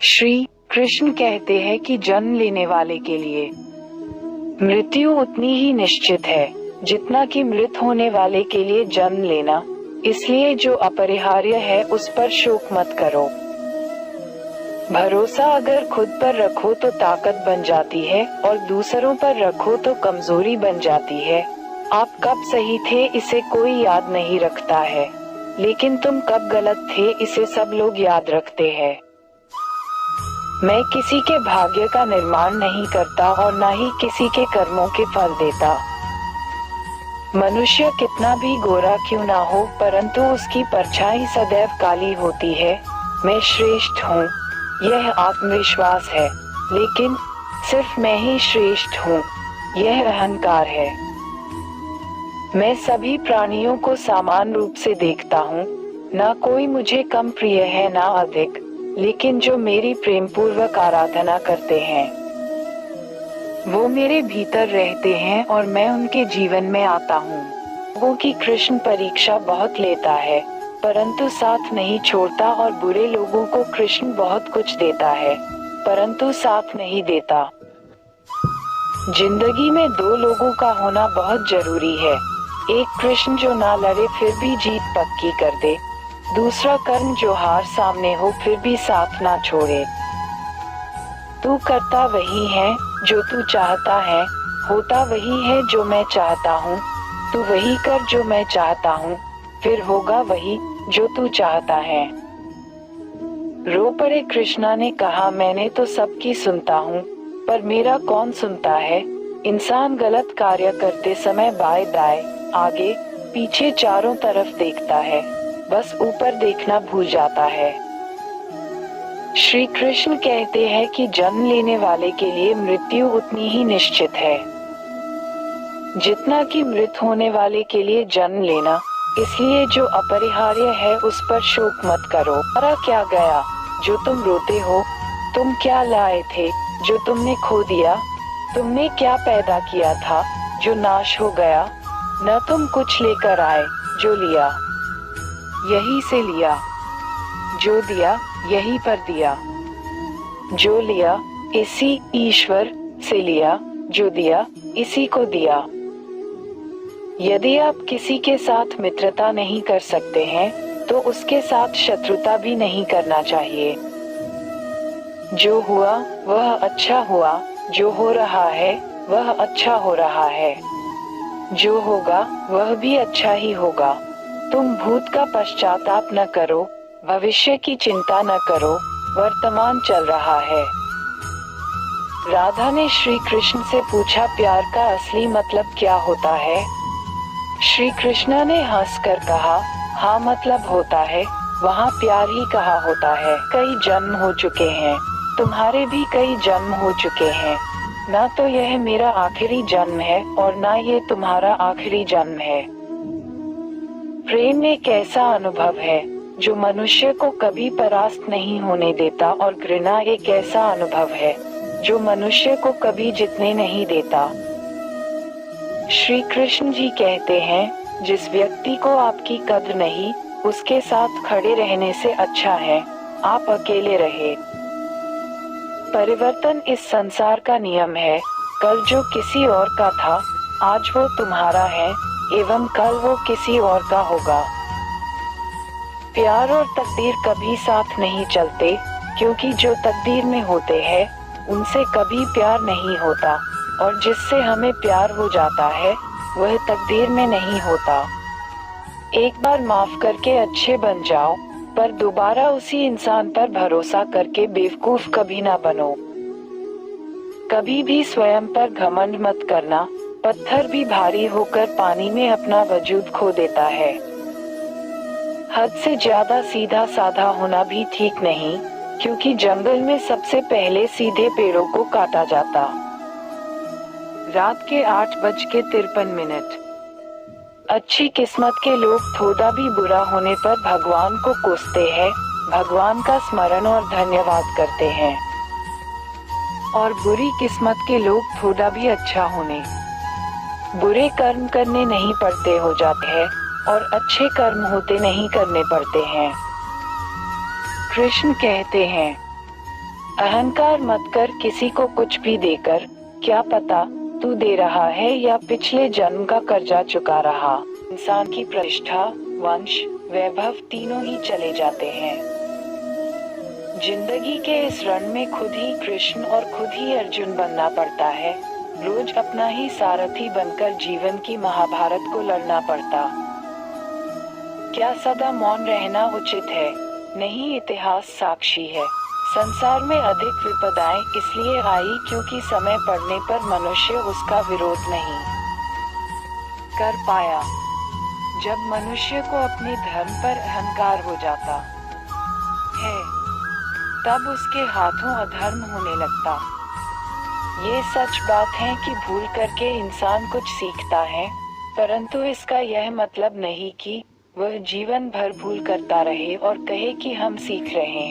श्री कृष्ण कहते हैं कि जन्म लेने वाले के लिए मृत्यु उतनी ही निश्चित है जितना कि मृत होने वाले के लिए जन्म लेना। इसलिए जो अपरिहार्य है उस पर शोक मत करो। भरोसा अगर खुद पर रखो तो ताकत बन जाती है और दूसरों पर रखो तो कमजोरी बन जाती है। आप कब सही थे इसे कोई याद नहीं रखता है, लेकिन तुम कब गलत थे इसे सब लोग याद रखते हैं। मैं किसी के भाग्य का निर्माण नहीं करता और ना ही किसी के कर्मों के फल देता। मनुष्य कितना भी गोरा क्यों ना हो, परंतु उसकी परछाई सदैव काली होती है। मैं श्रेष्ठ हूँ, यह आत्मविश्वास है, लेकिन सिर्फ मैं ही श्रेष्ठ हूँ, यह अहंकार है। मैं सभी प्राणियों को समान रूप से देखता हूँ, ना कोई मुझे कम प्रिय है ना अधिक, लेकिन जो मेरी प्रेम पूर्वक आराधना करते हैं वो मेरे भीतर रहते हैं और मैं उनके जीवन में आता हूँ। लोगों की कृष्ण परीक्षा बहुत लेता है परंतु साथ नहीं छोड़ता, और बुरे लोगों को कृष्ण बहुत कुछ देता है परंतु साथ नहीं देता। जिंदगी में दो लोगों का होना बहुत जरूरी है। एक कृष्ण जो ना लड़े फिर भी जीत पक्की कर दे, दूसरा कर्म जो हार सामने हो फिर भी साथ ना छोड़े। तू करता वही है जो तू चाहता है, होता वही है जो मैं चाहता हूँ। तू वही कर जो मैं चाहता हूँ, फिर होगा वही जो तू चाहता है। रो पड़े कृष्णा ने कहा, मैंने तो सबकी सुनता हूँ पर मेरा कौन सुनता है। इंसान गलत कार्य करते समय बाएं दाएं आगे पीछे चारों तरफ देखता है, बस ऊपर देखना भूल जाता है। श्री कृष्ण कहते हैं कि जन्म लेने वाले के लिए मृत्यु उतनी ही निश्चित है जितना कि मृत होने वाले के लिए जन्म लेना। इसलिए जो अपरिहार्य है उस पर शोक मत करो। तुम्हारा क्या गया जो तुम रोते हो, तुम क्या लाए थे जो तुमने खो दिया, तुमने क्या पैदा किया था जो नाश हो गया। न तुम कुछ लेकर आए जो लिया यही से लिया, जो दिया यही पर दिया, जो लिया इसी ईश्वर से लिया, जो दिया इसी को दिया। यदि आप किसी के साथ मित्रता नहीं कर सकते हैं तो उसके साथ शत्रुता भी नहीं करना चाहिए। जो हुआ वह अच्छा हुआ, जो हो रहा है वह अच्छा हो रहा है, जो होगा वह भी अच्छा ही होगा। तुम भूत का पश्चाताप न करो, भविष्य की चिंता न करो, वर्तमान चल रहा है। राधा ने श्री कृष्ण से पूछा, प्यार का असली मतलब क्या होता है। श्री कृष्ण ने हंसकर कहा, हाँ मतलब होता है वहाँ प्यार ही कहा होता है। कई जन्म हो चुके हैं, तुम्हारे भी कई जन्म हो चुके हैं, ना तो यह मेरा आखिरी जन्म है और ना ये तुम्हारा आखिरी जन्म है। प्रेम एक ऐसा अनुभव है जो मनुष्य को कभी परास्त नहीं होने देता, और घृणा एक ऐसा अनुभव है जो मनुष्य को कभी जीतने नहीं देता। श्री कृष्ण जी कहते हैं, जिस व्यक्ति को आपकी कद्र नहीं, उसके साथ खड़े रहने से अच्छा है आप अकेले रहे। परिवर्तन इस संसार का नियम है। कल जो किसी और का था आज वो तुम्हारा है, एवं कल वो किसी और का होगा। प्यार और तकदीर कभी साथ नहीं चलते, क्योंकि जो तकदीर में होते हैं उनसे कभी प्यार नहीं होता, और जिससे हमें प्यार हो जाता है वह तकदीर में नहीं होता। एक बार माफ करके अच्छे बन जाओ, पर दोबारा उसी इंसान पर भरोसा करके बेवकूफ कभी ना बनो। कभी भी स्वयं पर घमंड मत करना, पत्थर भी भारी होकर पानी में अपना वजूद खो देता है। हद से ज्यादा सीधा साधा होना भी ठीक नहीं, क्योंकि जंगल में सबसे पहले सीधे पेड़ों को काटा जाता। रात के 8:53। अच्छी किस्मत के लोग थोड़ा भी बुरा होने पर भगवान को कोसते हैं, भगवान का स्मरण और धन्यवाद करते हैं। और बुरी किस्मत के लोग थोड़ा भी अच्छा होने बुरे कर्म करने नहीं पड़ते हो जाते हैं, और अच्छे कर्म होते नहीं करने पड़ते हैं। कृष्ण कहते हैं, अहंकार मत कर किसी को कुछ भी देकर, क्या पता तू दे रहा है या पिछले जन्म का कर्जा चुका रहा। इंसान की प्रतिष्ठा, वंश, वैभव तीनों ही चले जाते हैं। जिंदगी के इस रण में खुद ही कृष्ण और खुद ही अर्जुन बनना पड़ता है। रोज अपना ही सारथी बनकर जीवन की महाभारत को लड़ना पड़ता। क्या सदा मौन रहना उचित है? नहीं, इतिहास साक्षी है। संसार में अधिक विपदाएं इसलिए आई क्योंकि समय पड़ने पर मनुष्य उसका विरोध नहीं कर पाया। जब मनुष्य को अपने धर्म पर अहंकार हो जाता है, तब उसके हाथों अधर्म होने लगता। ये सच बात है कि भूल करके इंसान कुछ सीखता है, परंतु इसका यह मतलब नहीं कि वह जीवन भर भूल करता रहे और कहे कि हम सीख रहे हैं।